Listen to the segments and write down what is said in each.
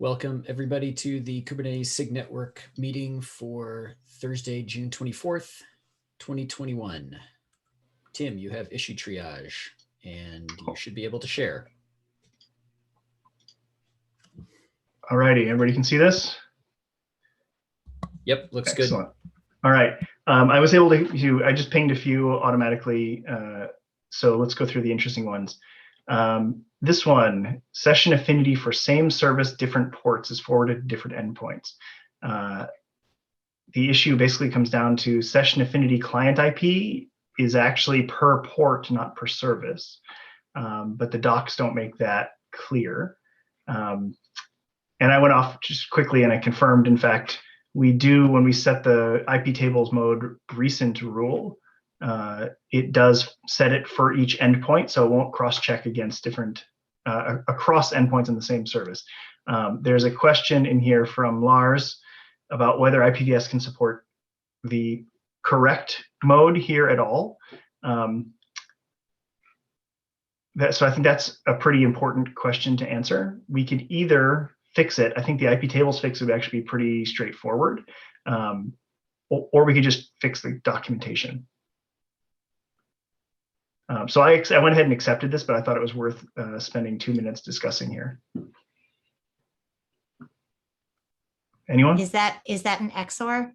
Welcome everybody to the Kubernetes SIG Network meeting for Thursday, June 24th, 2021. Tim, you have issue triage and you should be able to share. All righty, everybody can see this? Yep, looks Excellent. good. All right, I was able to, I just pinged a few automatically, so let's go through the interesting ones. This one, session affinity for same service, different ports is forwarded to different endpoints. The issue basically comes down to session affinity client IP is actually per port, not per service, but the docs don't make that clear. And I went off just quickly and I confirmed, in fact, we do, when we set the IP tables mode recent rule, it does set it for each endpoint, so it won't cross-check against different, across endpoints in the same service. There's a question in here from Lars about whether IPVS can support the correct mode here at all. So I think that's a pretty important question to answer. We could either fix it. I think the IP tables fix would actually be pretty straightforward, or we could just fix the documentation. So I went ahead and accepted this, but I thought it was worth spending 2 minutes discussing here. Anyone? Is that an XOR?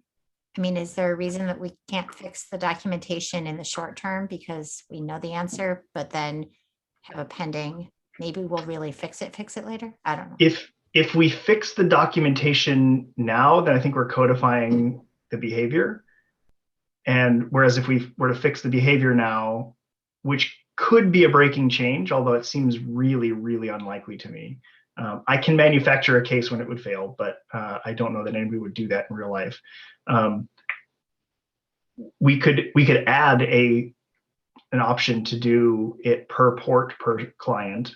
I mean, is there a reason that we can't fix the documentation in the short term because we know the answer, but then have a pending, maybe we'll really fix it later? I don't know. If we fix the documentation now, then I think we're codifying the behavior. And whereas if we were to fix the behavior now, which could be a breaking change, although it seems really, really unlikely to me. I can manufacture a case when it would fail, but I don't know that anybody would do that in real life. We could add an option to do it per port per client,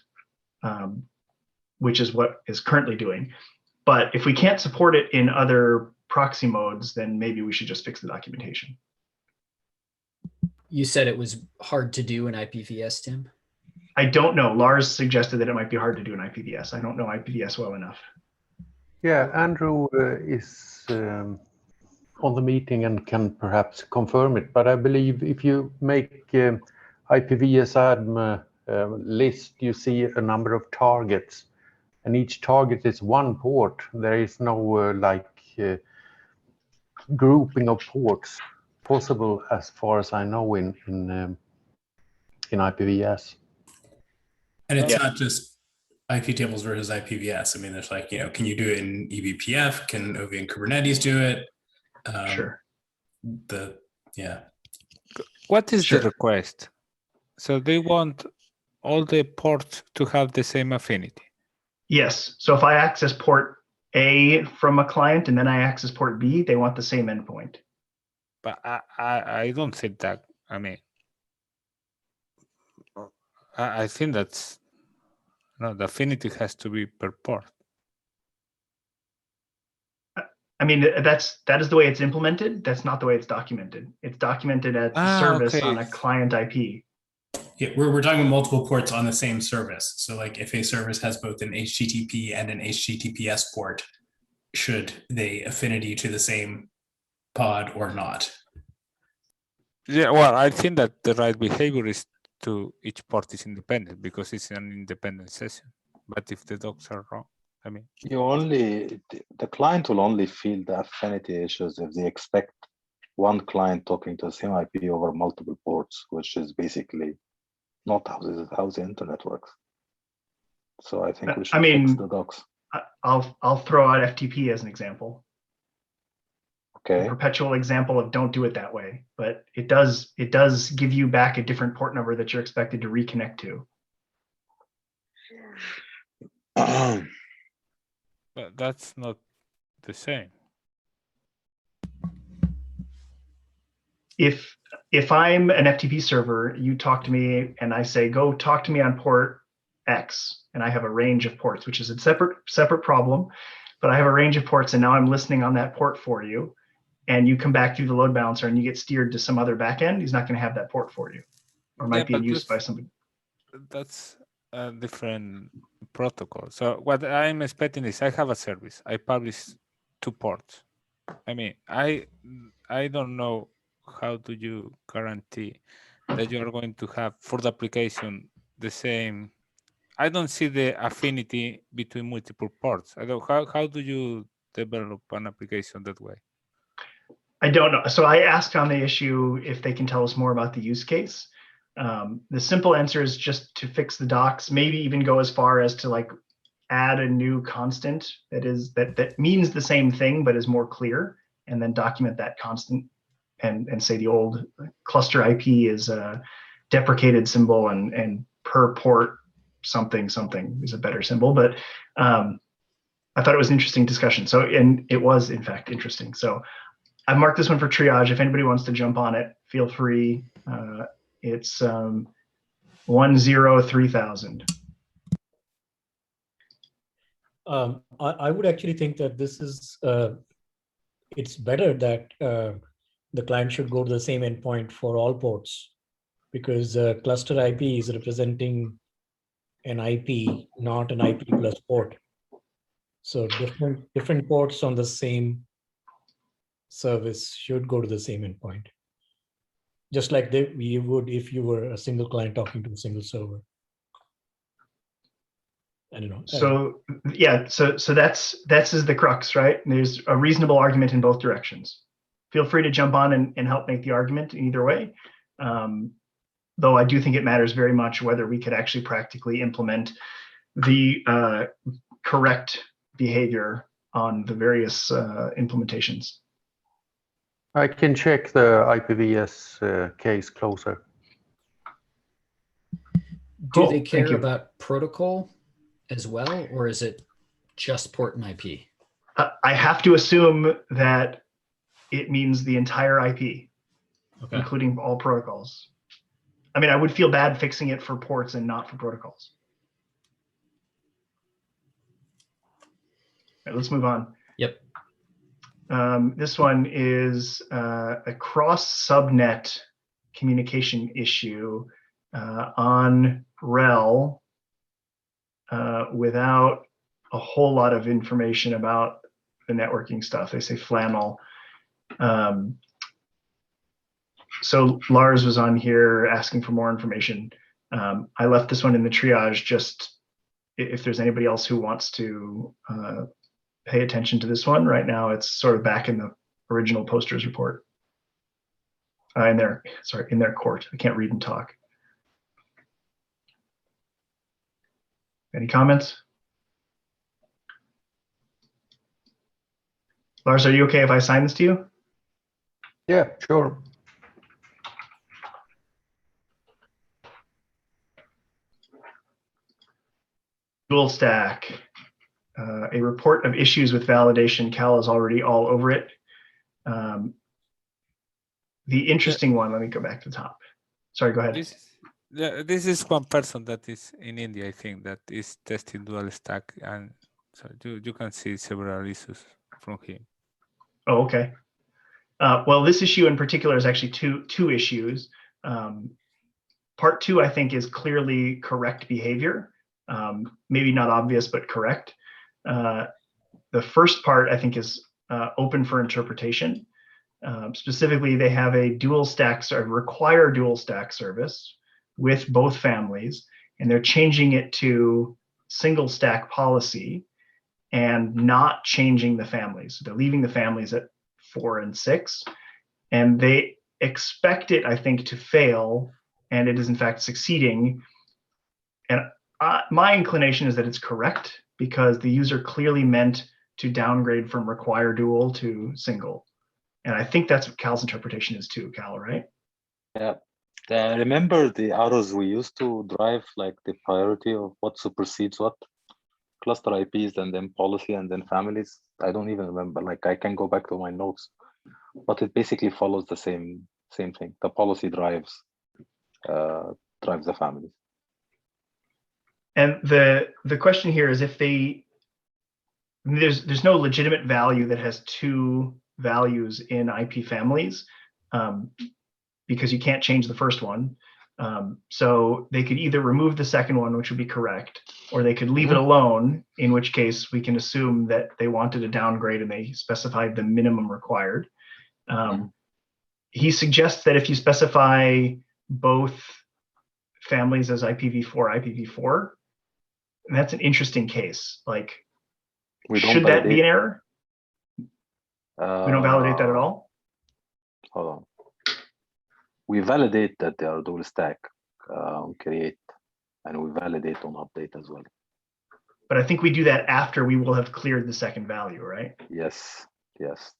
which is what is currently doing. But if we can't support it in other proxy modes, then maybe we should just fix the documentation. You said it was hard to do in IPVS, Tim? I don't know. Lars suggested that it might be hard to do in IPVS. I don't know IPVS well enough. Yeah, Andrew is on the meeting and can perhaps confirm it. But I believe if you make IPVS admin list, you see a number of targets, and each target is one port. There is no grouping of ports possible, as far as I know, in IPVS. And it's not just IP tables versus IPVS. I mean, there's like, can you do it in eBPF? Can OV and Kubernetes do it? Sure. What is the request? So they want all the ports to have the same affinity. Yes. So if I access port A from a client and then I access port B, they want the same endpoint. But I don't think that. I mean, I think that's no. The affinity has to be per port. I mean, that is the way it's implemented. That's not the way it's documented. It's documented as a service on a client IP. Yeah, we're talking about multiple ports on the same service. So like if a service has both an HTTP and an HTTPS port, should they affinity to the same pod or not? Yeah, well, I think that the right behavior is to each port is independent because it's an independent session. But if the docs are wrong, I mean, the client will only feel the affinity issues if they expect one client talking to the same IP over multiple ports, which is basically not how the internet works. So I think we should fix the docs. I'll throw out FTP as an example. Okay. A perpetual example of don't do it that way, but it does give you back a different port number that you're expected to reconnect to. but that's not the same. If I'm an FTP server, you talk to me and I say, go talk to me on port X, and I have a range of ports, which is a separate problem, but I have a range of ports and now I'm listening on that port for you. And you come back through the load balancer and you get steered to some other backend, he's not going to have that port for you, or might be in use by somebody. That's a different protocol. So what I'm expecting is I have a service. I publish 2 ports. I mean, I don't know how do you guarantee that you are going to have for the application the same. I don't see the affinity between multiple ports. I don't. How do you develop an application that way? I don't know. So I asked on the issue if they can tell us more about the use case. The simple answer is just to fix the docs, maybe even go as far as to like add a new constant that means the same thing but is more clear, and then document that constant and say the old cluster IP is a deprecated symbol and per port something is a better symbol. But I thought it was an interesting discussion. So, and it was in fact interesting. So I've marked this one for triage. If anybody wants to jump on it, feel free. It's 103,000. I would actually think that this is, it's better that the client should go to the same endpoint for all ports, because cluster IP is representing an IP, not an IP plus port. So different ports on the same service should go to the same endpoint, just like you would if you were a single client talking to a single server. I don't know. So yeah, so that's is the crux, right? And there's a reasonable argument in both directions. Feel free to jump on and help make the argument in either way. Though I do think it matters very much whether we could actually practically implement the correct behavior on the various implementations. I can check the IPVS case closer. Do they care about protocol as well, or is it just port and IP? I have to assume that it means the entire IP, okay, including all protocols. I mean, I would feel bad fixing it for ports and not for protocols. All right, let's move on. Yep. This one is a cross subnet communication issue on RHEL without a whole lot of information about the networking stuff. They say flannel. So Lars was on here asking for more information. I left this one in the triage just if there's anybody else who wants to pay attention to this one. Right now, it's sort of back in the original posters report. In their court. I can't read and talk. Any comments? Lars, are you okay if I sign this to you? Yeah, sure. Dual stack. A report of issues with validation. Cal is already all over it. The interesting one, let me go back to the top. Sorry, go ahead. This is one person that is in India, I think, that is testing dual stack, and so you can see several issues from him. Oh, okay. Well, this issue in particular is actually two issues. Part two, I think, is clearly correct behavior. Maybe not obvious, but correct. The first part, I think, is open for interpretation. Specifically, they have a require dual stack service with both families, and they're changing it to single stack policy and not changing the families. So they're leaving the families at 4 and 6, and they expect it, I think, to fail, and it is in fact succeeding. And my inclination is that it's correct, because the user clearly meant to downgrade from require dual to single. And I think that's what Cal's interpretation is too, Cal, right? Yeah. Remember the arrows we used to drive, like the priority of what supersedes what? Cluster IPs and then policy and then families. I don't even remember. Like, I can go back to my notes, but it basically follows the same thing. The policy drives the families. And the question here is if there's no legitimate value that has two values in IP families, because you can't change the first one. So they could either remove the second one, which would be correct, or they could leave it alone, in which case we can assume that they wanted a downgrade and they specified the minimum required. He suggests that if you specify both families as IPv4, IPv4, and that's an interesting case. Like, should that be an error? We don't validate that at all? Hold on. We validate that they are dual stack create, and we validate on update as well. But I think we do that after we will have cleared the second value, right? Yes,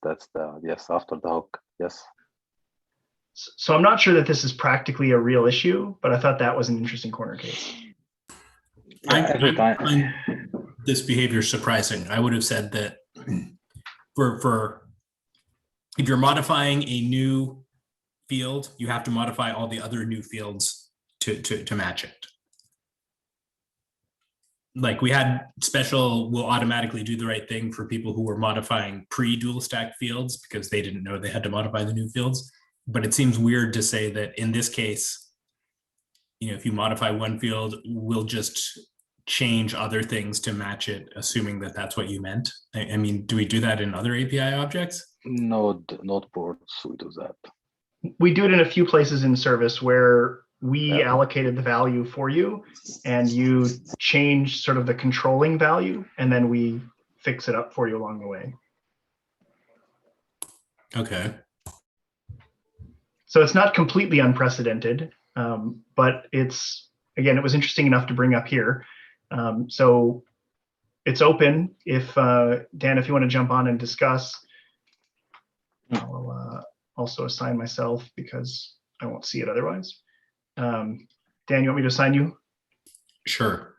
that's after the hook, yes. So I'm not sure that this is practically a real issue, but I thought that was an interesting corner case. Every time. I find this behavior surprising. I would have said that for if you're modifying a new field, you have to modify all the other new fields to match it. Like we had special will automatically do the right thing for people who were modifying pre-dual stack fields because they didn't know they had to modify the new fields. But it seems weird to say that in this case, if you modify one field, we'll just change other things to match it, assuming that that's what you meant. I mean, do we do that in other API objects? Node ports, we do that. We do it in a few places in service where we allocated the value for you and you change sort of the controlling value, and then we fix it up for you along the way. Okay. So it's not completely unprecedented, but it's, again, it was interesting enough to bring up here. So it's open. If Dan, if you want to jump on and discuss, I'll also assign myself because I won't see it otherwise. Dan, you want me to assign you? Sure.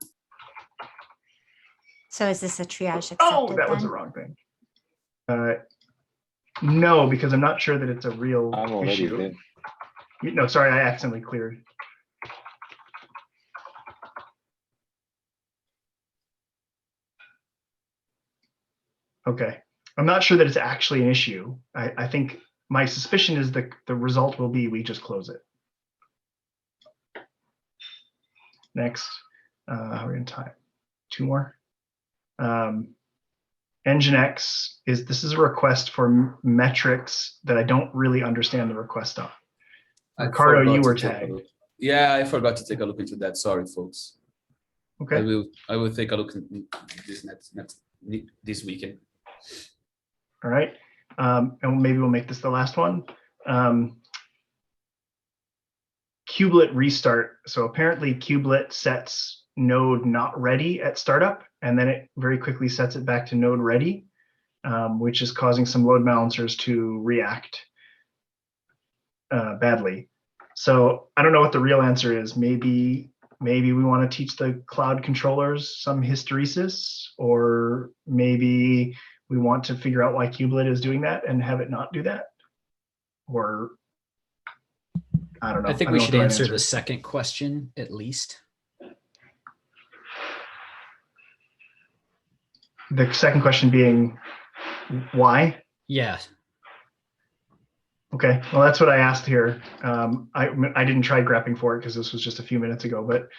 So is this a triage accepted? Oh, that was the wrong thing. No, because I'm not sure that it's a real issue. No, sorry, I accidentally cleared. Okay, I'm not sure that it's actually an issue. I think my suspicion is that the result will be we just close it. Next, we're going to type 2 more. Nginx this is a request for metrics that I don't really understand the request on. Ricardo, you were tagged. Yeah, I forgot to take a look into that. Sorry, folks. Okay. I will take a look at this weekend. All right. And maybe we'll make this the last one. Kubelet restart. So apparently kubelet sets node not ready at startup, and then it very quickly sets it back to node ready, which is causing some load balancers to react badly. So I don't know what the real answer is. Maybe we want to teach the cloud controllers some hysteresis, or maybe we want to figure out why kubelet is doing that and have it not do that, or I don't know. I think we should answer the second question at least. The second question being why? Yeah. Okay, well, that's what I asked here. I didn't try grepping for it because this was just a few minutes ago, but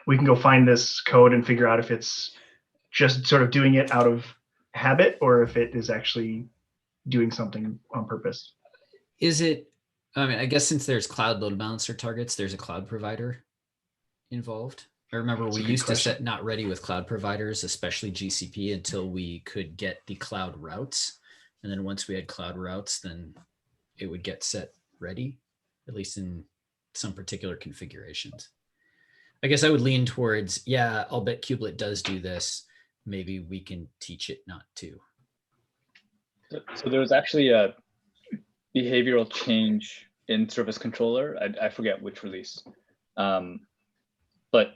we can go find this code and figure out if it's just sort of doing it out of habit or if it is actually doing something on purpose. Is it, I mean, I guess since there's cloud load balancer targets, there's a cloud provider involved. I remember we used to set not ready with cloud providers, especially GCP, until we could get the cloud routes. And then once we had cloud routes, then it would get set ready, at least in some particular configurations. I guess I would lean towards, yeah, I'll bet kubelet does do this. Maybe we can teach it not to. So there was actually a behavioral change in service controller. I forget which release. But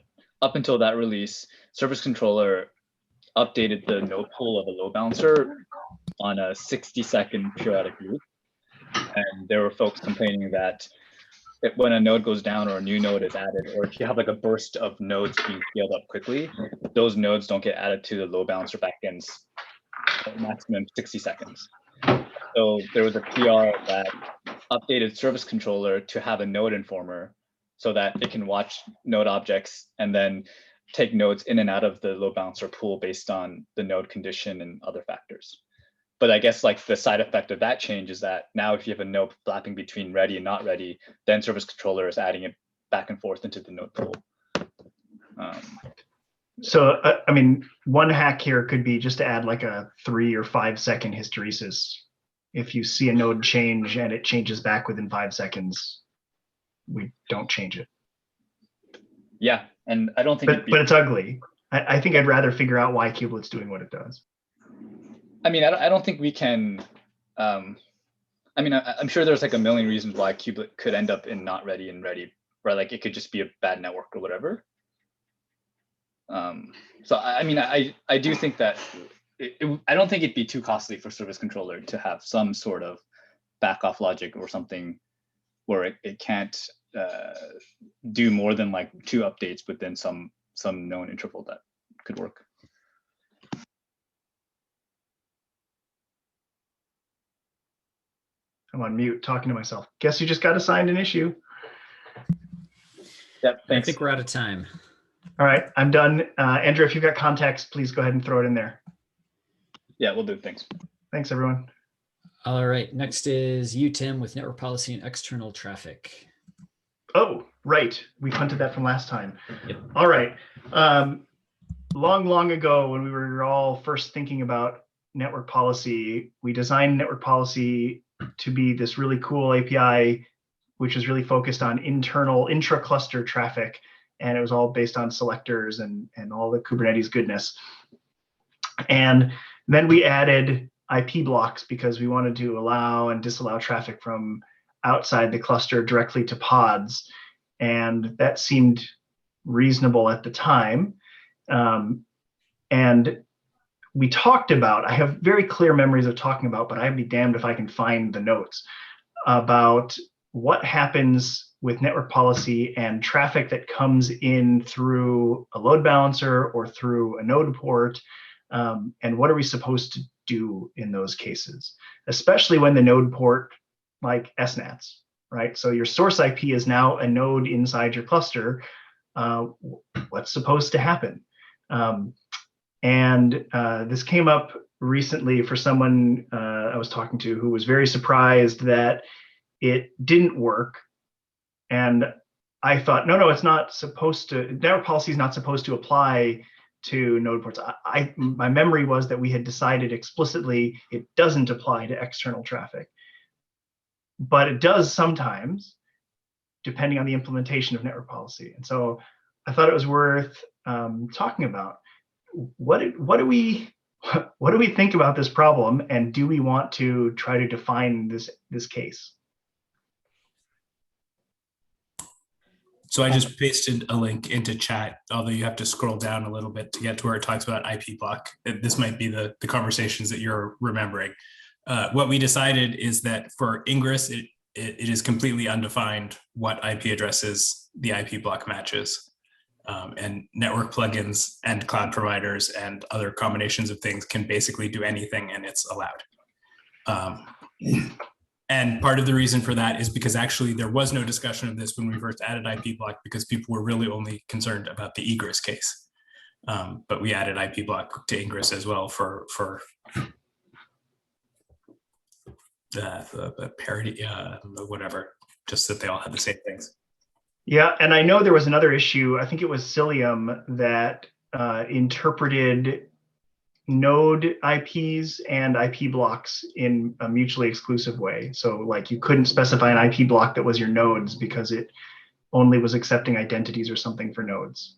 up until that release, service controller updated the node pool of a load balancer on a 60-second periodic loop. And there were folks complaining that when a node goes down or a new node is added, or if you have like a burst of nodes being scaled up quickly, those nodes don't get added to the load balancer backends at maximum 60 seconds. So there was a PR that updated service controller to have a node informer so that it can watch node objects and then take nodes in and out of the load balancer pool based on the node condition and other factors. But I guess like the side effect of that change is that now if you have a node flapping between ready and not ready, then service controller is adding it back and forth into the node pool. So, I mean, one hack here could be just to add like a 3 or 5 second hysteresis. If you see a node change and it changes back within 5 seconds, we don't change it. Yeah, and I don't think but it's ugly. I think I'd rather figure out why kubelet's doing what it does. I mean, I don't think we can. I mean, I'm sure there's like a million reasons why kubelet could end up in not ready and ready, right? Like it could just be a bad network or whatever. So I mean, I do think that I don't think it'd be too costly for service controller to have some sort of back off logic or something where it can't do more than like 2 updates within some known interval that could work. I'm on mute talking to myself. Guess you just got assigned an issue. Yep, I thanks. think we're out of time. All right, I'm done. Andrew, if you've got context, please go ahead and throw it in there. Yeah, we'll do. Thanks. Thanks, everyone. All right, next is you, Tim, with network policy and external traffic. Oh, right. We punted that from last time. Yep. All right. Long ago, when we were all first thinking about network policy, we designed network policy to be this really cool API, which is really focused on internal intra-cluster traffic. And it was all based on selectors and all the Kubernetes goodness. And then we added IP blocks because we wanted to allow and disallow traffic from outside the cluster directly to pods. And that seemed reasonable at the time. And we talked about, I have very clear memories of talking about, but I'd be damned if I can find the notes, about what happens with network policy and traffic that comes in through a load balancer or through a node port, and what are we supposed to do in those cases, especially when the node port, like SNATs, right? So your source IP is now a node inside your cluster. What's supposed to happen? And this came up recently for someone I was talking to who was very surprised that it didn't work. And I thought, no, it's not supposed to, network policy is not supposed to apply to node ports. My memory was that we had decided explicitly it doesn't apply to external traffic. But it does sometimes, depending on the implementation of network policy. And so I thought it was worth talking about. What do we think about this problem, and do we want to try to define this case? So I just pasted a link into chat, although you have to scroll down a little bit to get to where it talks about IP block. This might be the conversations that you're remembering. What we decided is that for Ingress, it is completely undefined what IP addresses the IP block matches. And network plugins and cloud providers and other combinations of things can basically do anything, and it's allowed. And part of the reason for that is because actually there was no discussion of this when we first added IP block, because people were really only concerned about the egress case. But we added IP block to Ingress as well for the parity, whatever, just that they all had the same things. Yeah, and I know there was another issue, I think it was Cilium, that interpreted node IPs and IP blocks in a mutually exclusive way. So like you couldn't specify an IP block that was your nodes because it only was accepting identities or something for nodes.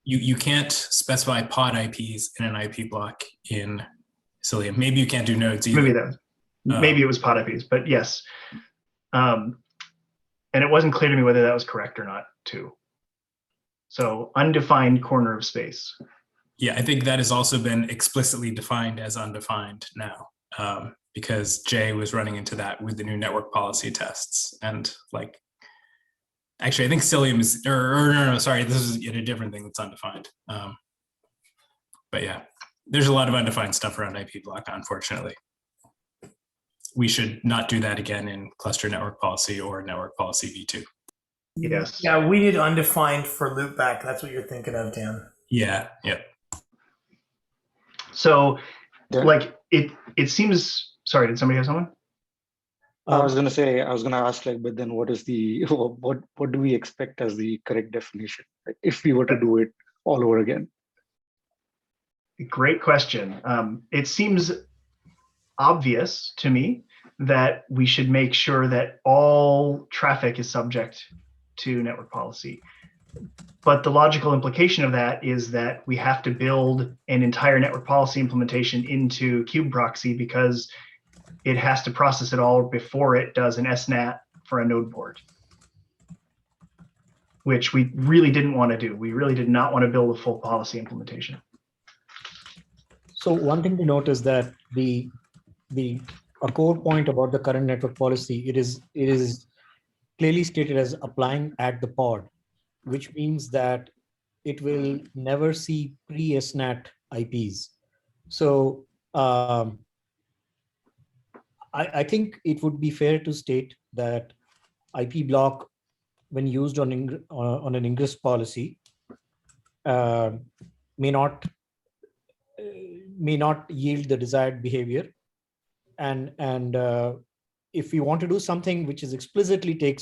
You can't specify pod IPs in an IP block in Cilium. Maybe you can't do nodes either. Maybe it was pod IPs, but yes. And it wasn't clear to me whether that was correct or not too. So undefined corner of space. Yeah, I think that has also been explicitly defined as undefined now, because Jay was running into that with the new network policy tests. And like, actually, I think Cilium is, no, sorry, this is a different thing that's undefined. But yeah, there's a lot of undefined stuff around IP block, unfortunately. We should not do that again in cluster network policy or network policy v2. Yes. Yeah, we need undefined for loopback. That's what you're thinking of, Dan. Yeah. So Yeah. like it seems, sorry, did somebody have someone? I was going to say, I was going to ask, like, but then what is the, what do we expect as the correct definition if we were to do it all over again? Great question. It seems obvious to me that we should make sure that all traffic is subject to network policy. But the logical implication of that is that we have to build an entire network policy implementation into kubeproxy because it has to process it all before it does an SNAT for a node port, which we really didn't want to do. We really did not want to build a full policy implementation. So one thing to note is that a core point about the current network policy, it is clearly stated as applying at the pod, which means that it will never see pre-SNAT IPs. So I think it would be fair to state that IP block, when used on an ingress policy, may not yield the desired behavior. And if we want to do something which is explicitly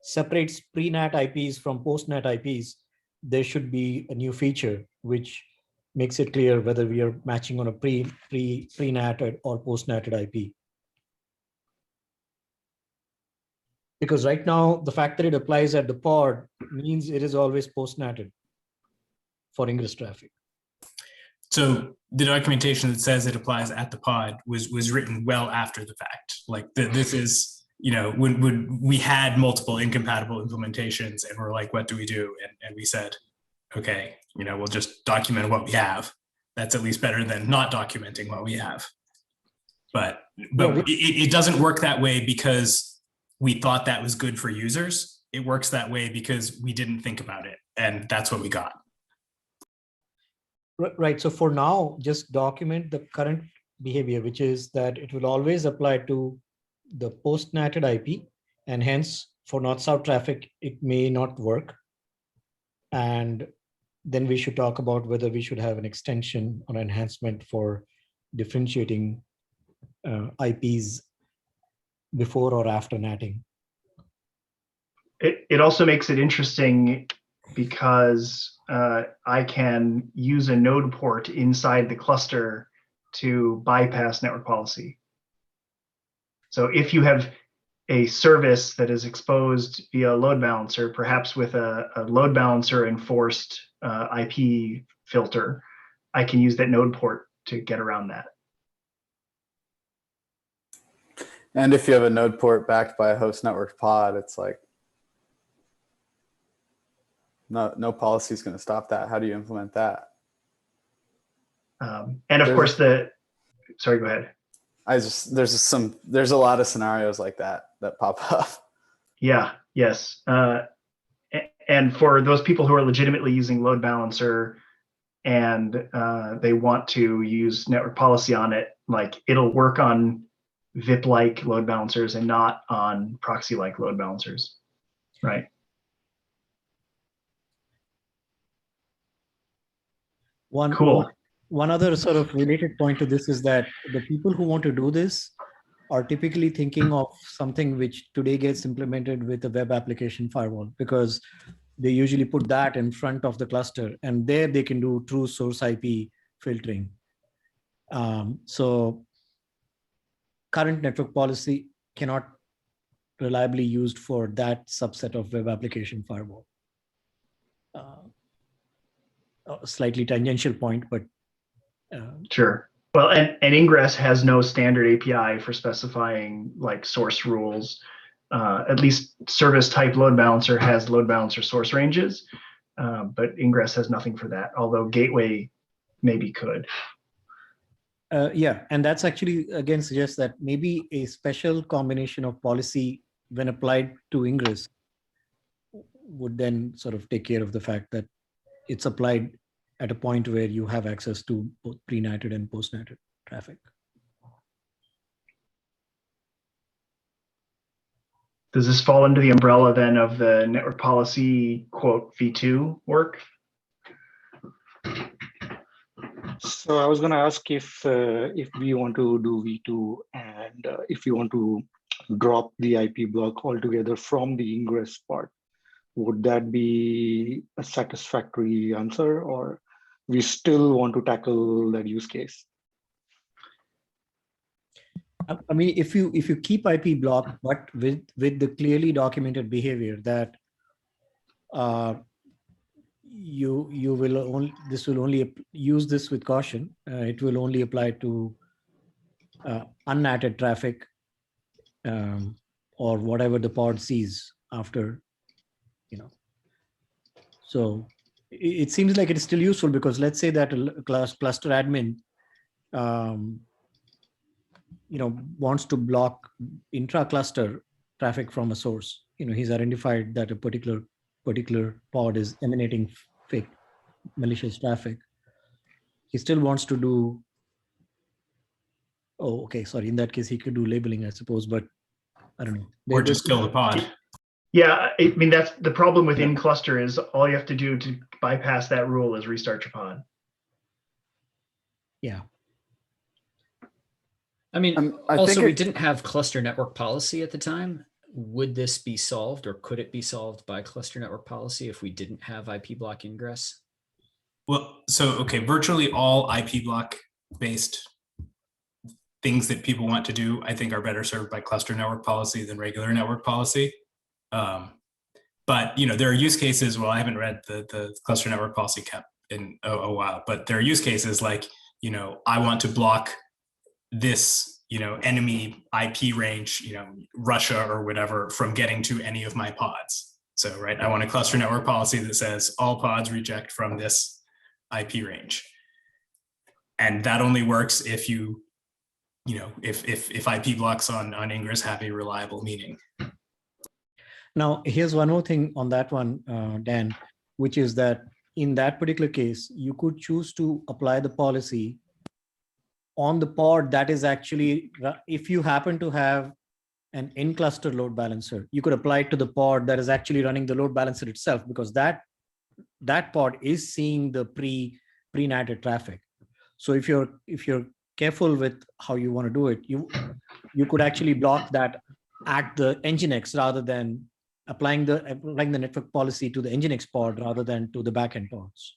separates pre-NAT IPs from post-NAT IPs, there should be a new feature which makes it clear whether we are matching on a pre-NAT or post-NATed IP. Because right now, the fact that it applies at the pod means it is always post-NATed for ingress traffic. So the documentation that says it applies at the pod was written well after the fact. Like this is, when we had multiple incompatible implementations and we're like, what do we do? And we said, okay, we'll just document what we have. That's at least better than not documenting what we have. But it doesn't work that way because we thought that was good for users. It works that way because we didn't think about it, and that's what we got. Right. So for now, just document the current behavior, which is that it will always apply to the post-NATed IP, and hence for north-south traffic, it may not work. And then we should talk about whether we should have an extension or enhancement for differentiating IPs before or after natting. It also makes it interesting because I can use a node port inside the cluster to bypass network policy. So if you have a service that is exposed via a load balancer, perhaps with a load balancer enforced IP filter, I can use that node port to get around that. And if you have a node port backed by a host network pod, it's like, no policy is going to stop that. How do you implement that? And of course, sorry, go ahead. There's a lot of scenarios like that pop up. Yeah, yes. And for those people who are legitimately using load balancer and they want to use network policy on it, like it'll work on VIP-like load balancers and not on proxy-like load balancers, right? One other sort of related point to this is that the people who want to do this are typically thinking of something which today gets implemented with a web application firewall, because they usually put that in front of the cluster, and there they can do true source IP filtering. So current network policy cannot reliably used for that subset of web application firewall. A slightly tangential point, but sure. Well, and Ingress has no standard API for specifying like source rules. At least service type load balancer has load balancer source ranges, but Ingress has nothing for that, although Gateway maybe could. Yeah, and that's actually, again, suggests that maybe a special combination of policy when applied to Ingress would then sort of take care of the fact that it's applied at a point where you have access to both pre-NATed and post-NATed traffic. Does this fall under the umbrella then of the network policy quote V2 work? So I was going to ask if we want to do V2 and if we want to drop the IP block altogether from the ingress part, would that be a satisfactory answer, or we still want to tackle that use case? I mean, if you keep IP block, but with the clearly documented behavior that you will only, this will only use this with caution. It will only apply to unnatted traffic or whatever the pod sees after, you know. So it seems like it is still useful, because let's say that a cluster admin, you know, wants to block intra-cluster traffic from a source. You know, he's identified that a particular pod is emanating fake malicious traffic. He still wants to do, oh, okay, sorry. In that case, he could do labeling, I suppose, but I don't know. Or just kill the pod. Yeah, I mean, that's the problem with in-cluster is all you have to do to bypass that rule is restart your pod. Yeah. I mean, I also, think we didn't have cluster network policy at the time. Would this be solved, or could it be solved by cluster network policy if we didn't have IP block ingress? Well, so, okay, virtually all IP block based things that people want to do, I think, are better served by cluster network policy than regular network policy. But, you know, there are use cases, well, I haven't read the cluster network policy cap in a while, but there are use cases like, you know, I want to block this, you know, enemy IP range, you know, Russia or whatever, from getting to any of my pods. So, right, I want a cluster network policy that says all pods reject from this IP range. And that only works if you know, if IP blocks on ingress have a reliable meaning. Now, here's one more thing on that one, Dan, which is that in that particular case, you could choose to apply the policy on the pod that is actually, if you happen to have an in-cluster load balancer, you could apply it to the pod that is actually running the load balancer itself, because that pod is seeing the pre-natted traffic. So if you're careful with how you want to do it, you could actually block that at the Nginx rather than applying the network policy to the Nginx pod rather than to the backend pods.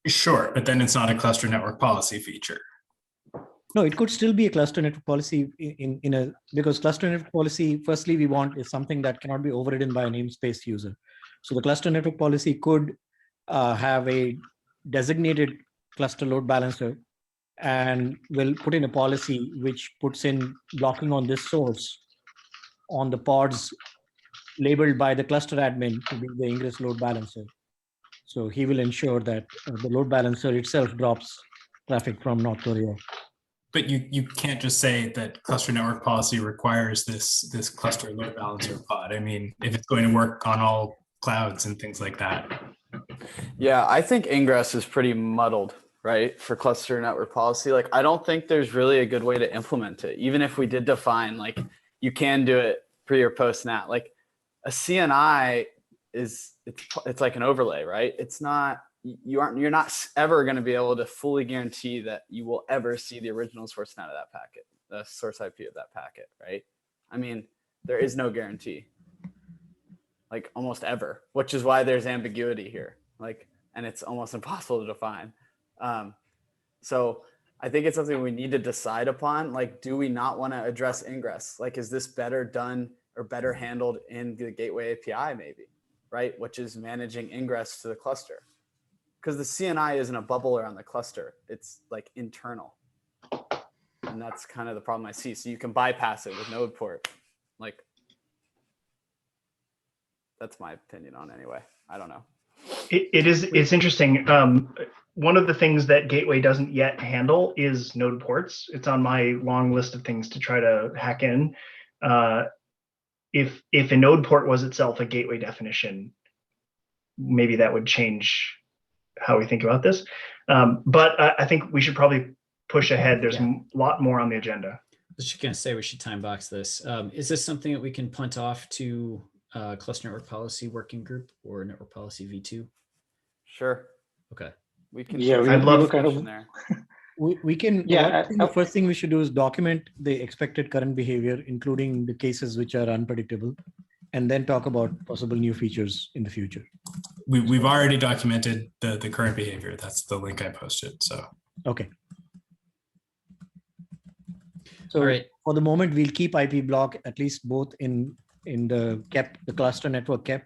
Sure, but then it's not a cluster network policy feature. No, it could still be a cluster network policy because cluster network policy, firstly, we want is something that cannot be overridden by a namespace user. So the cluster network policy could have a designated cluster load balancer and will put in a policy which puts in blocking on this source on the pods labeled by the cluster admin to be the ingress load balancer. So he will ensure that the load balancer itself drops traffic from North Korea. But you can't just say that cluster network policy requires this cluster load balancer pod. I mean, if it's going to work on all clouds and things like that. Yeah, I think ingress is pretty muddled, right, for cluster network policy. Like, I don't think there's really a good way to implement it. Even if we did define, like, you can do it pre or post NAT. Like, a CNI it's like an overlay, right? It's not, you're not ever going to be able to fully guarantee that you will ever see the original source NAT of that packet, the source IP of that packet, right? I mean, there is no guarantee, like almost ever, which is why there's ambiguity here, like, and it's almost impossible to define. So I think it's something we need to decide upon. Like, do we not want to address ingress? Like, is this better done or better handled in the gateway API maybe, right? Which is managing ingress to the cluster. Because the CNI isn't a bubble around the cluster. It's like internal. And that's kind of the problem I see. So you can bypass it with node port. Like, that's my opinion on it anyway. I don't know. It's interesting. One of the things that Gateway doesn't yet handle is node ports. It's on my long list of things to try to hack in. If a node port was itself a gateway definition, maybe that would change how we think about this. But I think we should probably push ahead. There's a lot more on the agenda. was just gonna say we should time box this. Is this something that we can punt off to cluster network policy working group or network policy V2? Sure. Okay. We can Yeah, put we I'd some love- were kind of information there. We can, Yeah, I think the first thing we should do is document the expected current behavior, including the cases which are unpredictable, and then talk about possible new features in the future. We've already documented the current behavior. That's the link I posted. So Okay. So All right. for the moment, we'll keep IP block at least both in the the cluster network cap.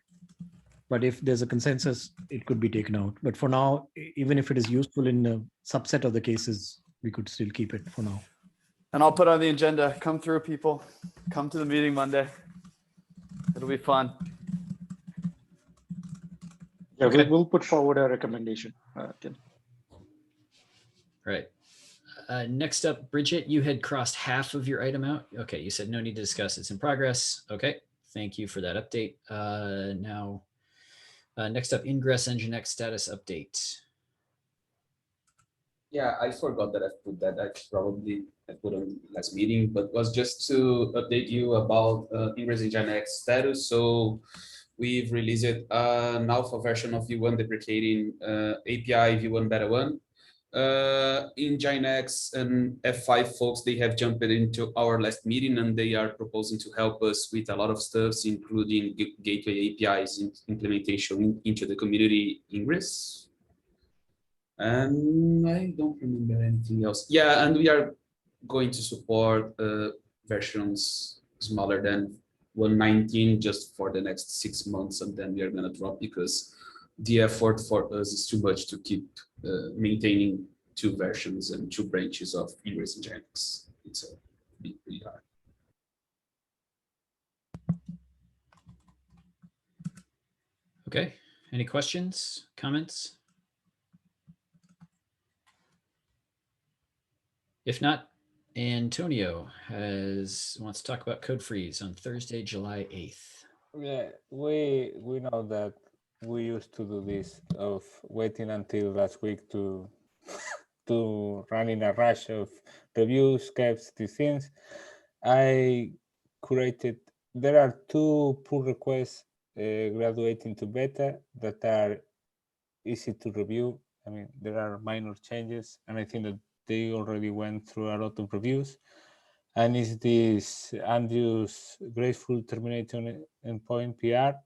But if there's a consensus, it could be taken out. But for now, even if it is useful in a subset of the cases, we could still keep it for now. And I'll put on the agenda. Come through, people. Come to the meeting Monday. It'll be fun. Yeah, Okay. we'll put forward a recommendation. Tim. Right. Next up, Bridget, you had crossed half of your item out. Okay, you said no need to discuss. It's in progress. Okay, thank you for that update. Now, next up, Ingress Nginx status update. Yeah, I forgot that I put that. I put on last meeting, but was just to update you about Ingress Nginx status. So we've released an alpha version of V1 deprecating API V1 Beta 1. In Nginx and F5 folks, they have jumped into our last meeting and they are proposing to help us with a lot of stuff, including gateway APIs implementation into the community Ingress. And I don't remember anything else. Yeah, and we are going to support versions smaller than 119 just for the next 6 months, and then we are going to drop because the effort for us is too much to keep maintaining 2 versions and 2 branches of Ingress and Nginx. It's a bit pretty hard. Okay, any questions, comments? If not, Antonio wants to talk about code freeze on Thursday, July 8th. Yeah, we know that we used to do this of waiting until last week to to run in a rush of reviews, caps, these things. I curated. There are 2 pull requests graduating to beta that are easy to review. I mean, there are minor changes, and I think that they already went through a lot of reviews. And it's this Andrew's graceful termination endpoint PR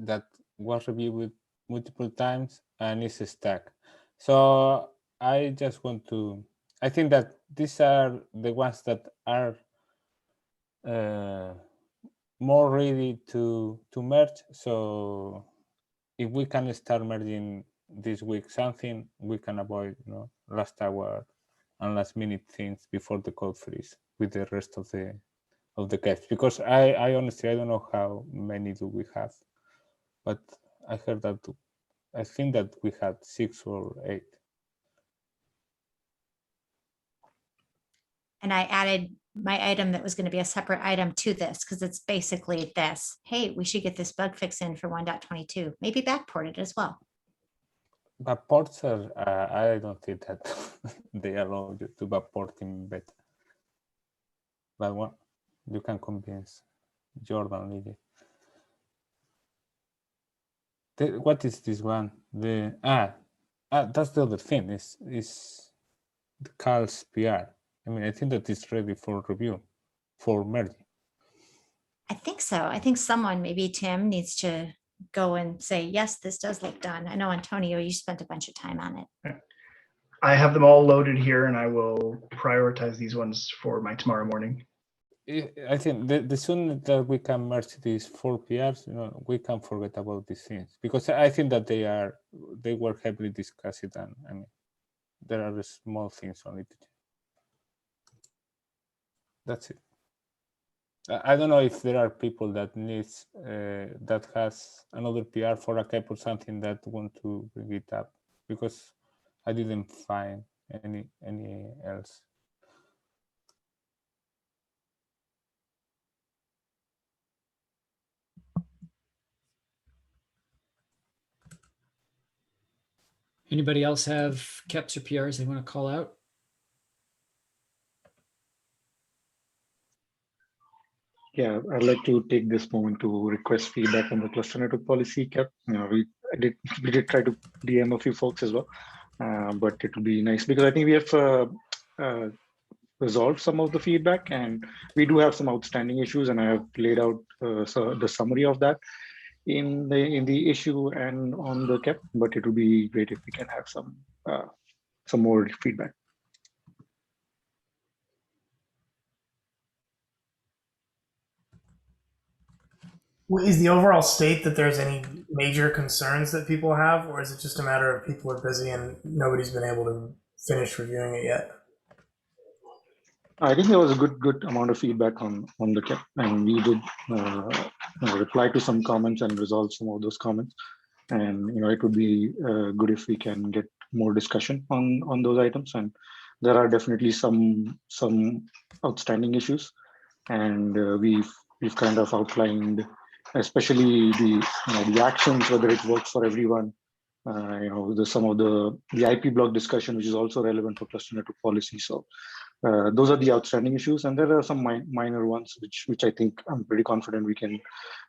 that was reviewed with multiple times and is stuck. So I just want to, I think that these are the ones that are more ready to merge. So if we can start merging this week something, we can avoid, last hour and last minute things before the code freeze with the rest of the caps. Because I honestly, I don't know how many do we have, but I heard that, I think that we had 6 or 8. And I added my item that was going to be a separate item to this because it's basically this. Hey, we should get this bug fix in for 1.22. Maybe backport it as well. But ports are, I don't think that they allow you to backport in beta. But what you can convince Jordan Lily. What is this one? That's the other thing. Is the Carl's PR. I mean, I think that it's ready for review, for merging. I think so. I think someone, maybe Tim, needs to go and say, yes, this does look done. I know, Antonio, you spent a bunch of time on it. I have them all loaded here and I will prioritize these ones for my tomorrow morning. I think the sooner that we can merge these 4 PRs, we can forget about these things, because I think that they were heavily discussed, and I mean, there are small things only to change. That's it. I don't know if there are people that needs that has another PR for a cap or something that want to bring it up, because I didn't find any else. Anybody else have caps or PRs they want to call out? Yeah, I'd like to take this moment to request feedback on the cluster network policy cap. We did try to DM a few folks as well, but it would be nice because I think we have resolved some of the feedback, and we do have some outstanding issues, and I have laid out the summary of that in the issue and on the cap. But it would be great if we can have some more feedback. Is the overall state that there's any major concerns that people have, or is it just a matter of people are busy and nobody's been able to finish reviewing it yet? I think there was a good amount of feedback on the cap, and we did reply to some comments and resolve some of those comments. And it would be good if we can get more discussion on those items. And there are definitely some outstanding issues, and we've kind of outlined, especially the actions, whether it works for everyone. Some of the IP block discussion, which is also relevant for cluster network policy. So those are the outstanding issues, and there are some minor ones which I think I'm pretty confident we can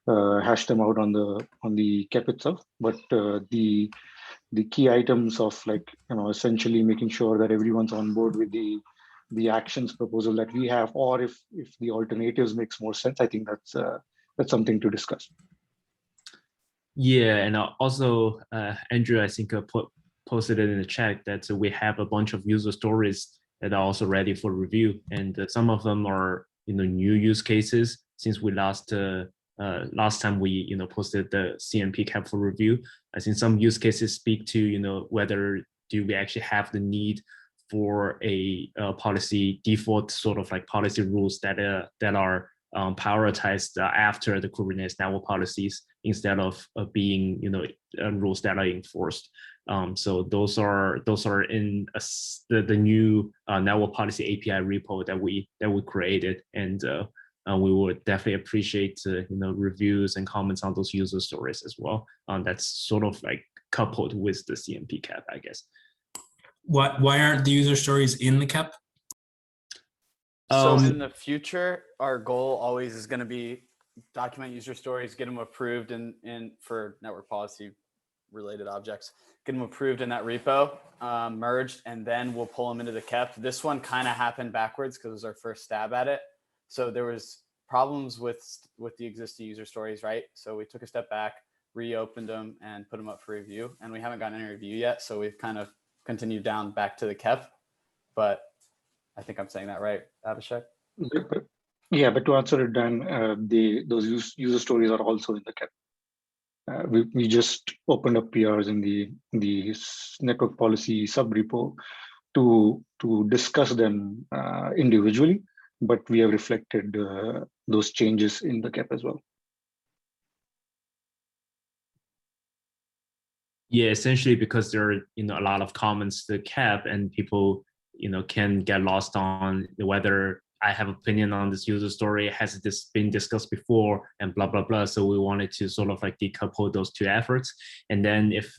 hash them out on the cap itself. But the key items of essentially making sure that everyone's on board with the actions proposal that we have, or if the alternatives makes more sense, I think that's something to discuss. Yeah, and also Andrew, I think posted it in the chat that we have a bunch of user stories that are also ready for review, and some of them are new use cases since we last time we posted the CNP cap for review. I think some use cases speak to whether do we actually have the need for a policy default sort of like policy rules that are prioritized after the Kubernetes network policies instead of being rules that are enforced. So those are in the new network policy API repo that we created, and we would definitely appreciate reviews and comments on those user stories as well. That's sort of like coupled with the CNP cap, I guess. Why aren't the user stories in the cap? So in the future, our goal always is going to be document user stories, get them approved in for network policy related objects, get them approved in that repo, merged, and then we'll pull them into the cap. This one kind of happened backwards because it was our first stab at it. So there was problems with the existing user stories, right? So we took a step back, reopened them, and put them up for review. And we haven't gotten any review yet, so we've kind of continued down back to the cap. But I think I'm saying that right, Abhishek? Yeah, but to answer it, Dan, those user stories are also in the cap. We just opened up PRs in the network policy subrepo to discuss them individually, but we have reflected those changes in the cap as well. Yeah, essentially because there are a lot of comments to the cap, and people can get lost on whether I have opinion on this user story, has this been discussed before, and blah blah blah. So we wanted to sort of like decouple those two efforts, and then if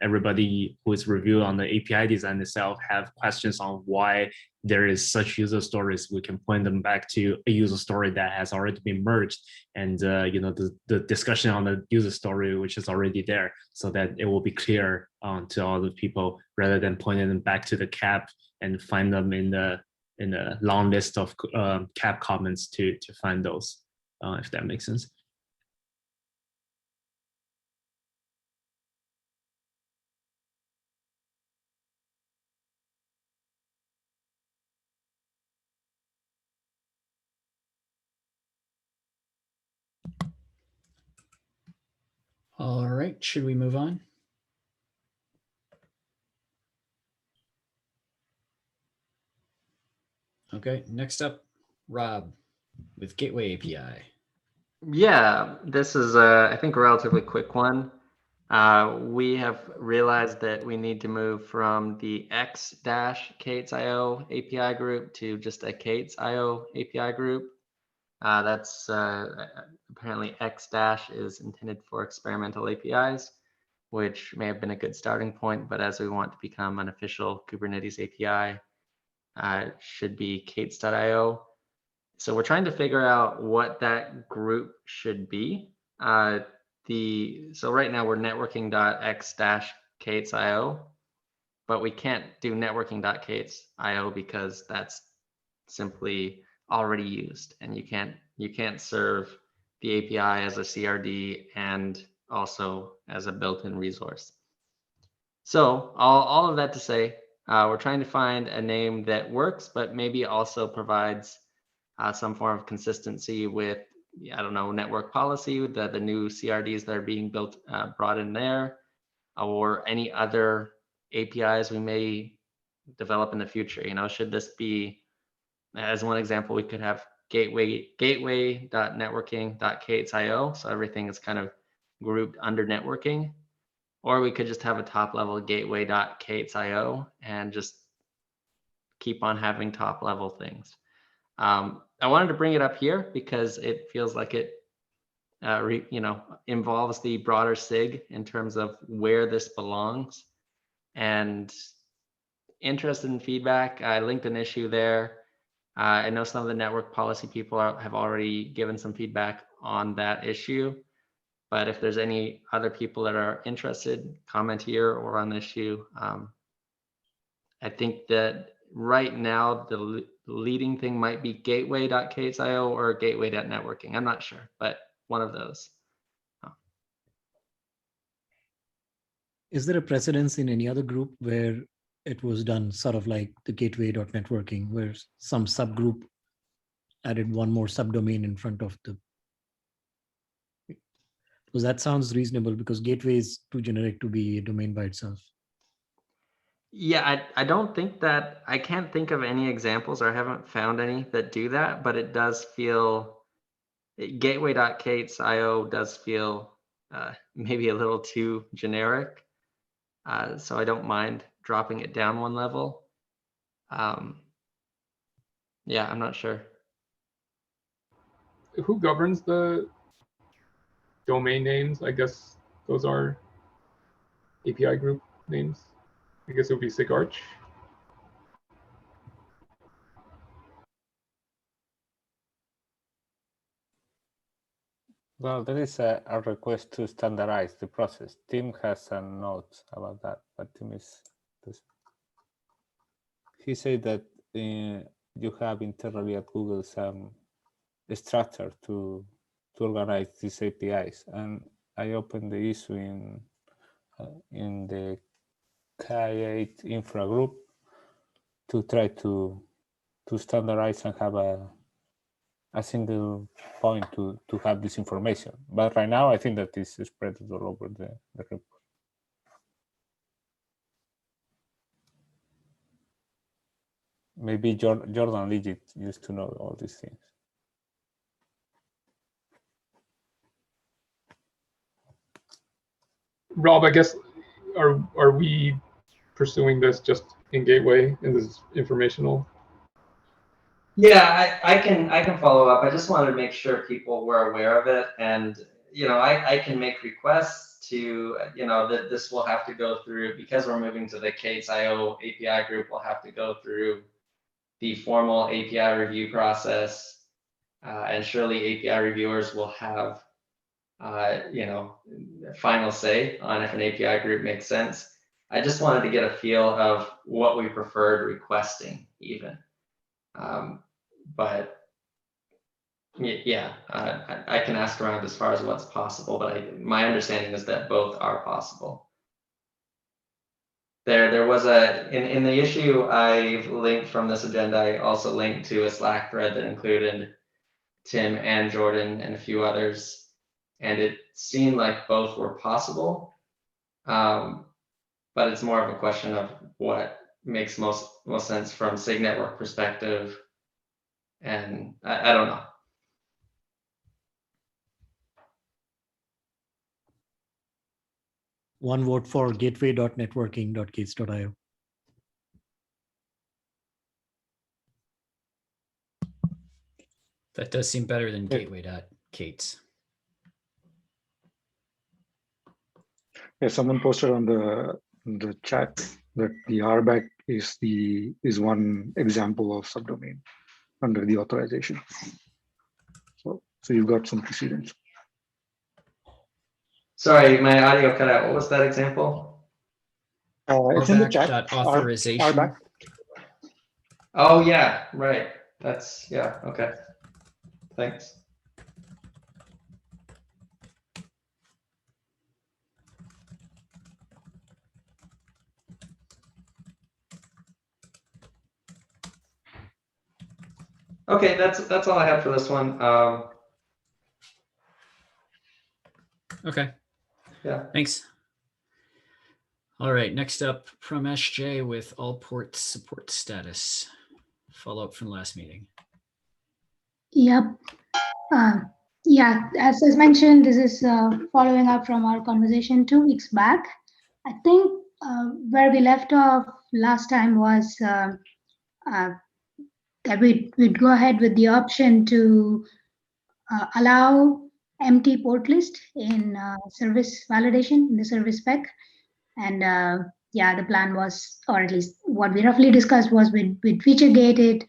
everybody who is reviewed on the API design itself have questions on why there is such user stories, we can point them back to a user story that has already been merged, and the discussion on the user story which is already there, so that it will be clear to all the people rather than pointing them back to the cap and find them in a long list of cap comments to find those, if that makes sense. All right, should we move on? Okay, next up, Rob with Gateway API. Yeah, this is, I think, a relatively quick one. We have realized that we need to move from the x-K8s.io API group to just a K8s.io API group. That's apparently x- is intended for experimental APIs, which may have been a good starting point, but as we want to become an official Kubernetes API, it should be K8s.io. So we're trying to figure out what that group should be. So right now we're networking.x-k8io, but we can't do networking.k8io because that's simply already used, and you can't serve the API as a CRD and also as a built-in resource. So all of that to say, we're trying to find a name that works, but maybe also provides some form of consistency with, I don't know, network policy, the new CRDs that are being built, brought in there, or any other APIs we may develop in the future. You know, should this be, as one example, we could have gateway.networking.k8io, so everything is kind of grouped under networking, or we could just have a top level gateway.k8io and just keep on having top level things. I wanted to bring it up here because it feels like it involves the broader SIG in terms of where this belongs, and interested in feedback. I linked an issue there. I know some of the network policy people have already given some feedback on that issue, but if there's any other people that are interested, comment here or on the issue. I think that right now the leading thing might be gateway.k8io or gateway.networking. I'm not sure, but one of those. Is there a precedence in any other group where it was done sort of like the gateway.networking, where some subgroup added one more subdomain in front of the, because that sounds reasonable, because gateway is too generic to be a domain by itself. Yeah, I don't think that, I can't think of any examples, or I haven't found any that do that, but it does feel, gateway.k8io does feel maybe a little too generic. So I don't mind dropping it down one level. Yeah, I'm not sure. Who governs the domain names? I guess those are API group names. I guess it would be SIG Arch. Well, there is a request to standardize the process. Tim has a note about that, but Tim is, he said that you have internally at Google some structure to organize these APIs, and I opened the issue in the K8 infra group to try to standardize and have a single point to have this information. But right now, I think that this is spread all over the report. Maybe Jordan Legit used to know all these things. Rob, I guess, are we pursuing this just in Gateway, in this informational? Yeah, I can follow up. I just wanted to make sure people were aware of it, and I can make requests to that this will have to go through, because we're moving to the K8io API group. We'll have to go through the formal API review process, and surely API reviewers will have final say on if an API group makes sense. I just wanted to get a feel of what we preferred requesting even. But yeah, I can ask around as far as what's possible, but my understanding is that both are possible. There was in the issue I've linked from this agenda, I also linked to a Slack thread that included Tim and Jordan and a few others, and it seemed like both were possible, but it's more of a question of what makes most sense from SIG network perspective, and I don't know. One vote for gateway.networking.k8io. That does seem better than gateway.k8s. Yeah, someone posted on the chat that the RBAC is one example of subdomain. under the authorization. So you've got some precedents. Sorry, my audio cut out. What was that example? It's in the chat. Authorization. RBAC. Oh yeah, right. That's yeah. Okay. Thanks. Okay, that's all I have for this one. Okay. Yeah. Thanks. All right. Next up from SJ with Allport support status. Follow up from last meeting. Yep. Yeah, as mentioned, this is following up from our conversation 2 weeks back. I think where we left off last time was that we'd go ahead with the option to allow empty port list in service validation in the service spec. And yeah, the plan was, or at least what we roughly discussed was we'd feature gate it,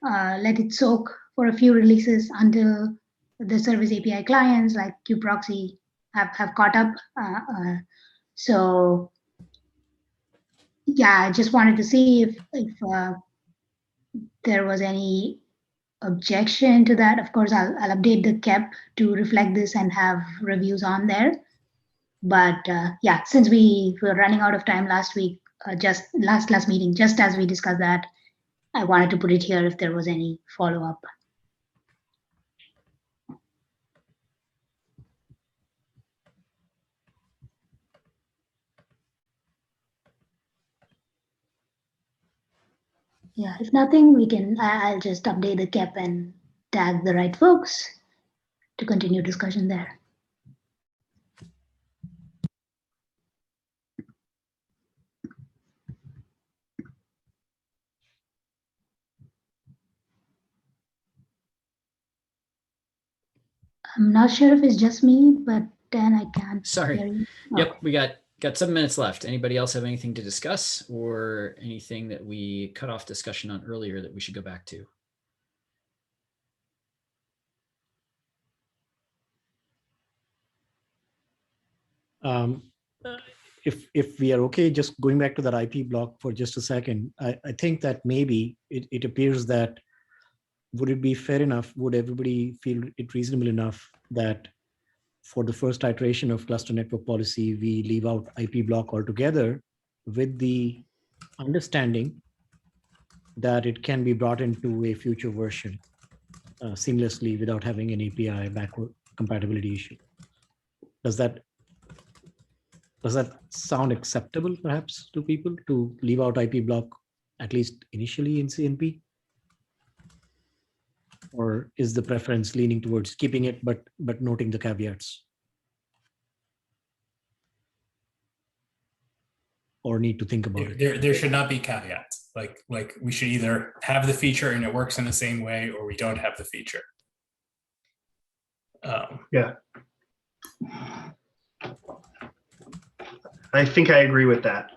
let it soak for a few releases until the service API clients like kubeproxy have caught up. So yeah, I just wanted to see if there was any objection to that. Of course, I'll update the KEP to reflect this and have reviews on there. But yeah, since we were running out of time last week, just last meeting, just as we discussed that, I wanted to put it here if there was any follow-up. Yeah, if nothing, we can, I'll just update the KEP and tag the right folks to continue discussion there. I'm not sure if it's just me, but Dan, I can't Sorry. hear you. Yep, we got 7 minutes left. Anybody else have anything to discuss or anything that we cut off discussion on earlier that we should go back to? If we are okay, just going back to that IP block for just a second, I think that maybe it appears that would it be fair enough? Would everybody feel it reasonable enough that for the first iteration of cluster network policy, we leave out IP block altogether with the understanding that it can be brought into a future version seamlessly without having an API backward compatibility issue? Does that sound acceptable perhaps to people to leave out IP block at least initially in CNP? Or is the preference leaning towards keeping it but noting the caveats? Or need to think about it? There should not be caveats. Like we should either have the feature and it works in the same way, or we don't have the feature. Yeah. I think I agree with that.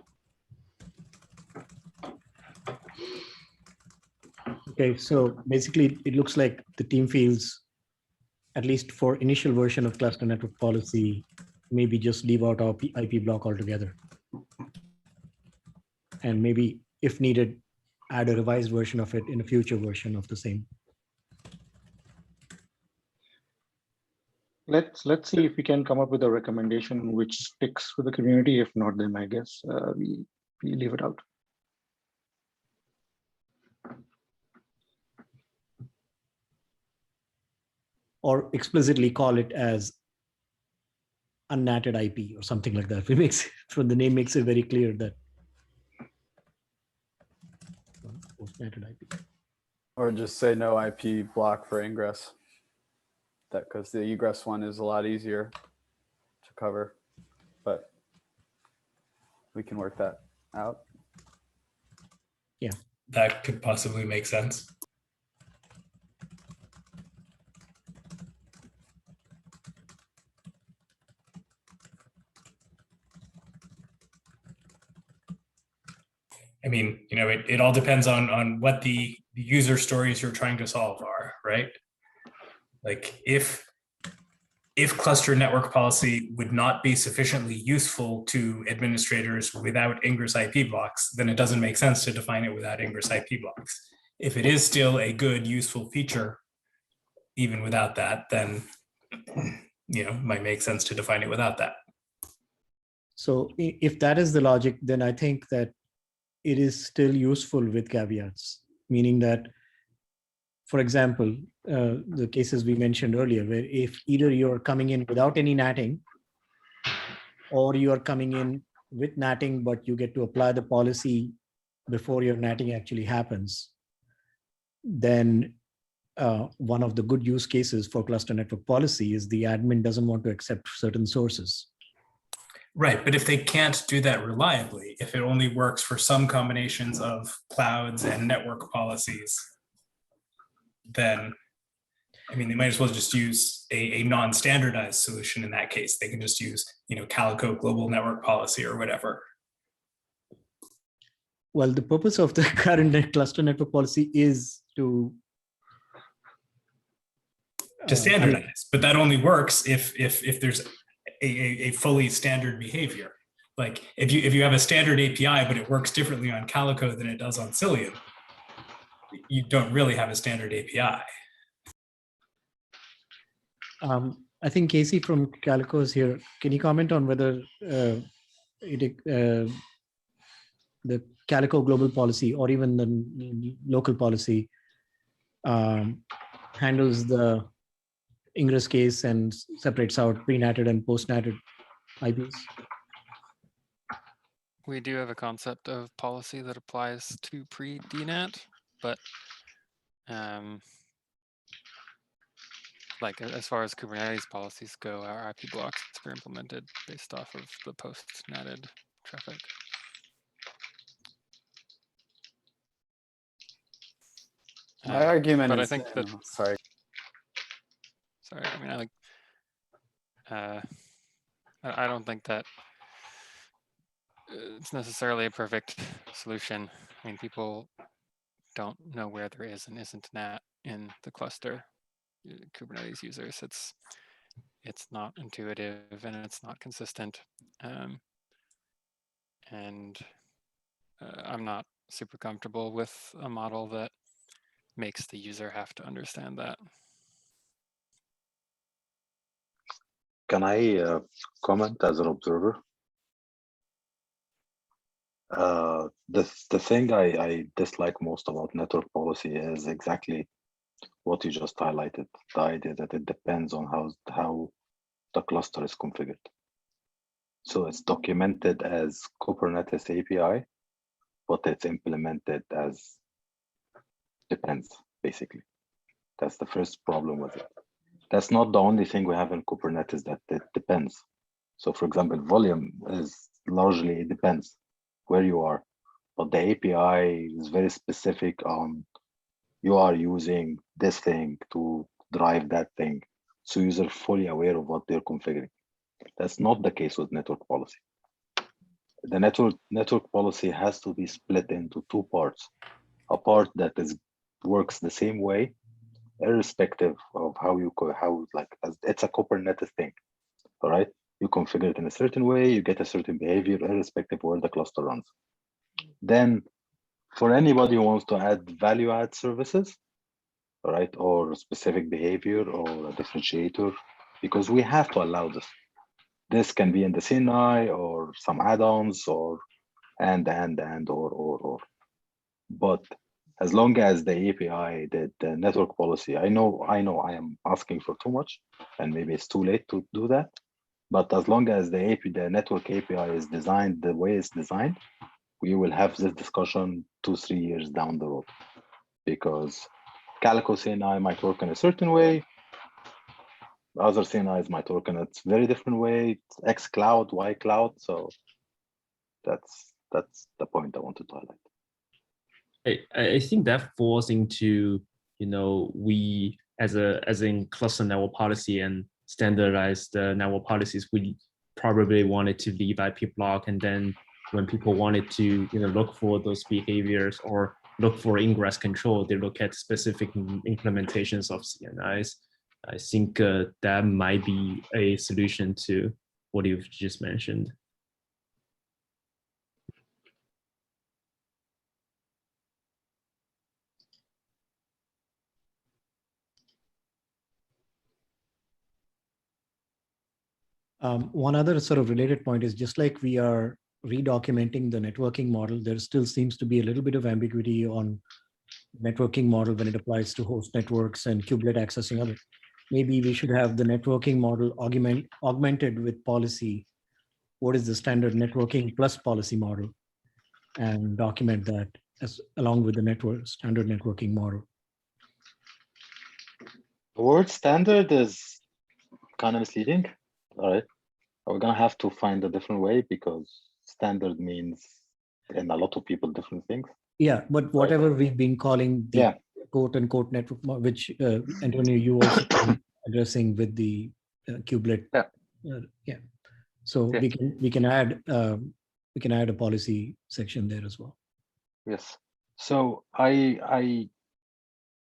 Okay, so basically it looks like the team feels, at least for initial version of cluster network policy, maybe just leave out our IP block altogether. And maybe if needed, add a revised version of it in a future version of the same. Let's see if we can come up with a recommendation which sticks with the community. If not, then I guess we leave it out. Or explicitly call it as unnatted IP or something like that. If it makes, from the name makes it very clear that post-natted IP. Or just say no IP block for ingress. That because the egress one is a lot easier to cover, but we can work that out. Yeah, that could possibly make sense. I mean, it all depends on what the user stories you're trying to solve are, right? Like if cluster network policy would not be sufficiently useful to administrators without ingress IP blocks, then it doesn't make sense to define it without ingress IP blocks. If it is still a good, useful feature, even without that, then might make sense to define it without that. So if that is the logic, then I think that it is still useful with caveats, meaning that, for example, the cases we mentioned earlier, where if either you're coming in without any natting, or you are coming in with natting, but you get to apply the policy before your natting actually happens, then one of the good use cases for cluster network policy is the admin doesn't want to accept certain sources. Right, but if they can't do that reliably, if it only works for some combinations of clouds and network policies, then, they might as well just use a non-standardized solution in that case. They can just use, Calico global network policy or whatever. Well, the purpose of the current cluster network policy is to standardize, but that only works if there's a fully standard behavior. Like if you have a standard API, but it works differently on Calico than it does on Cilium, you don't really have a standard API. I think Casey from Calico is here. Can you comment on whether the Calico global policy or even the local policy handles the ingress case and separates out pre-natted and post-natted IPs? We do have a concept of policy that applies to pre-DNAT, but like as far as Kubernetes policies go, our IP blocks are implemented based off of the post-natted traffic. My argument but is, I think that, sorry. I don't think that it's necessarily a perfect solution. People don't know where there is and isn't NAT in the cluster. Kubernetes users, it's not intuitive and it's not consistent. And I'm not super comfortable with a model that makes the user have to understand that. Can I comment as an observer? The thing I dislike most about network policy is exactly what you just highlighted, the idea that it depends on how the cluster is configured. So it's documented as Kubernetes API, but it's implemented as depends, basically. That's the first problem with it. That's not the only thing we have in Kubernetes that it depends. So for example, volume is largely, it depends where you are, but the API is very specific on you are using this thing to drive that thing. So users are fully aware of what they're configuring. That's not the case with network policy. The network policy has to be split into two parts. A part that works the same way, irrespective of it's a Kubernetes thing, all right? You configure it in a certain way, you get a certain behavior, irrespective of where the cluster runs. Then for anybody who wants to add value-add services, all right, or specific behavior or a differentiator, because we have to allow this. This can be in the CNI or some add-ons or. But as long as the API, the network policy, I know I am asking for too much, and maybe it's too late to do that. But as long as the network API is designed the way it's designed, we will have this discussion 2-3 years down the road, because Calico CNI might work in a certain way. Other CNIs might work in a very different way. X cloud, Y cloud. So that's the point I wanted to highlight. I think that falls into, we as in cluster network policy and standardized network policies, we probably wanted to leave IP block and then when people wanted to look for those behaviors or look for ingress control, they look at specific implementations of CNIs. I think that might be a solution to what you've just mentioned. One other sort of related point is, just like we are redocumenting the networking model, there still seems to be a little bit of ambiguity on networking model when it applies to host networks and kubelet accessing other. Maybe we should have the networking model augmented with policy. What is the standard networking plus policy model, and document that as along with the standard networking model. The word standard is kind of misleading. All right, we're gonna have to find a different way, because standard means in a lot of people different things. Yeah, but whatever we've been calling the quote unquote network, which Antonio, you also addressing with the kubelet. Yeah. So we can add a policy section there as well. Yes. So I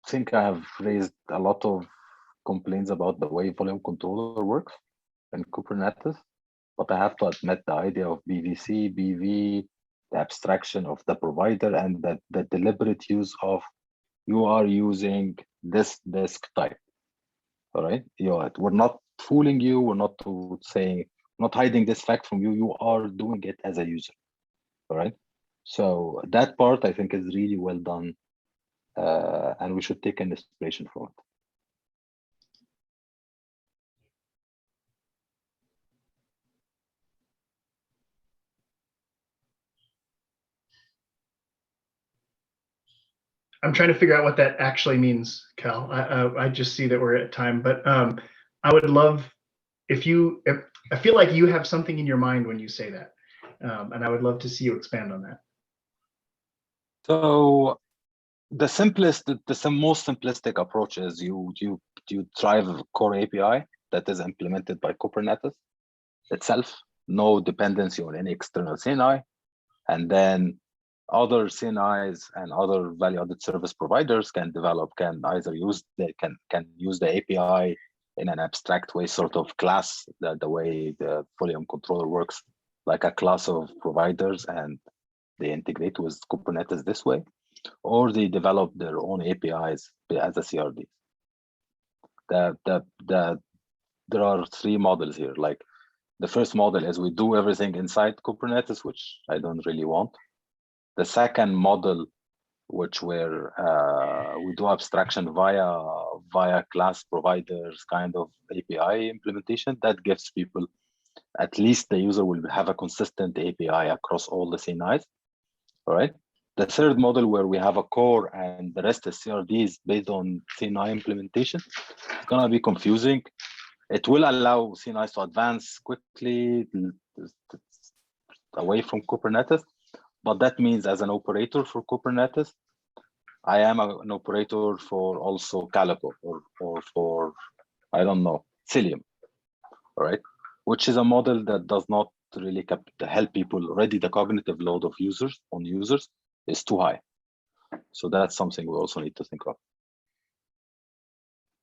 think I have raised a lot of complaints about the way volume controller works in Kubernetes, but I have to admit the idea of BVC, BV, the abstraction of the provider, and the deliberate use of, you are using this disk type. All right, we're not fooling you. We're not not hiding this fact from you. You are doing it as a user. All right. So that part I think is really well done, and we should take an inspiration from it. I'm trying to figure out what that actually means, Cal. I just see that we're at time, but I would love if I feel like you have something in your mind when you say that, and I would love to see you expand on that. So the most simplistic approach is you drive a core API that is implemented by Kubernetes itself, no dependency on any external CNI, and then other CNIs and other value-added service providers can either use the API in an abstract way, sort of class, the way the volume controller works, like a class of providers, and they integrate with Kubernetes this way, or they develop their own APIs as a CRD. There are three models here. Like, the first model is we do everything inside Kubernetes, which I don't really want. The second model, which we do abstraction via class providers kind of API implementation, that gives people, at least the user will have a consistent API across all the CNIs. All right. The third model, where we have a core and the rest is CRDs based on CNI implementation, it's gonna be confusing. It will allow CNIs to advance quickly away from Kubernetes, but that means as an operator for Kubernetes, I am an operator for also Calico or for, I don't know, Cilium, all right? Which is a model that does not really help people. Already the cognitive load of users is too high. So that's something we also need to think of.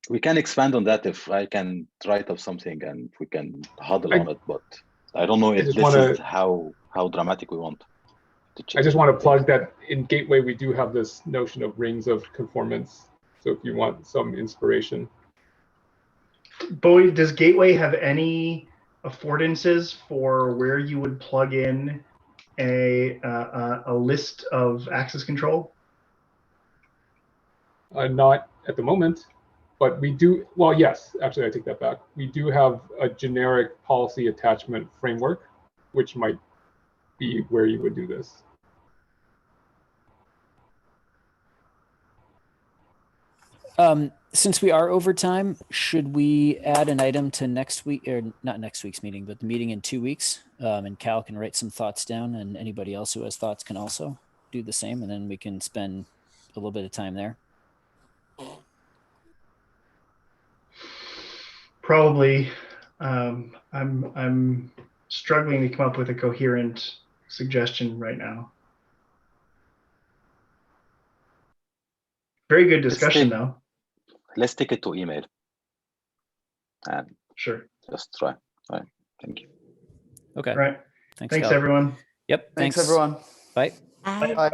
We can expand on that if I can write up something and we can huddle on it, but I don't know if this is how dramatic we want. I just want to plug that in Gateway, we do have this notion of rings of conformance. So if you want some inspiration. Bowie, does Gateway have any affordances for where you would plug in a list of access control? Not at the moment, but we do, well, yes, actually I take that back. We do have a generic policy attachment framework, which might be where you would do this. Since we are over time, should we add an item to next week, or not next week's meeting, but the meeting in 2 weeks? And Cal can write some thoughts down, and anybody else who has thoughts can also do the same, and then we can spend a little bit of time there. Probably. I'm struggling to come up with a coherent suggestion right now. Very good discussion, though. Let's take it to email. And Sure. just try. All right. Thank you. Okay. All right. Thanks, Thanks Cal. everyone. Yep. Thanks everyone. Bye. Bye. Bye.